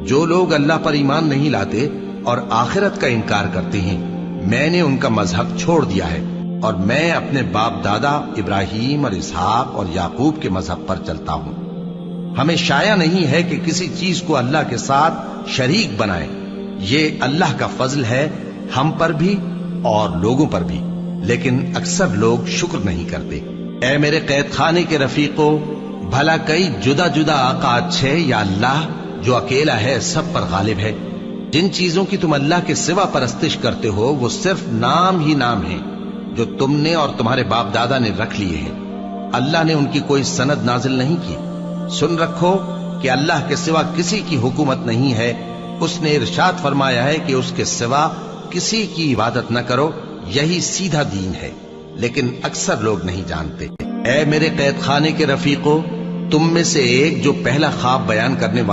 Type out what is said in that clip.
جو لوگ اللہ پر ایمان نہیں لاتے اور آخرت کا انکار کرتے ہیں میں نے ان کا مذہب چھوڑ دیا ہے اور میں اپنے باپ دادا ابراہیم اور اسحاق اور یعقوب کے مذہب پر چلتا ہوں۔ ہمیں شایع نہیں ہے کہ کسی چیز کو اللہ کے ساتھ شریک بنائیں، یہ اللہ کا فضل ہے ہم پر بھی اور لوگوں پر بھی، لیکن اکثر لوگ شکر نہیں کرتے۔ اے میرے قید خانے کے رفیقو، بھلا کئی جدا جدا آقا اچھے یا اللہ جو اکیلا ہے سب پر غالب ہے؟ جن چیزوں کی تم اللہ کے سوا پرستش کرتے ہو وہ صرف نام ہی نام ہیں جو تم نے اور تمہارے باپ دادا نے رکھ لیے ہیں، اللہ نے ان کی کوئی سند نازل نہیں کی۔ سن رکھو کہ اللہ کے سوا کسی کی حکومت نہیں ہے، اس نے ارشاد فرمایا ہے کہ اس کے سوا کسی کی عبادت نہ کرو، یہی سیدھا دین ہے، لیکن اکثر لوگ نہیں جانتے۔ اے میرے قید خانے کے رفیقو، تم میں سے ایک جو پہلا خواب بیان کرنے والا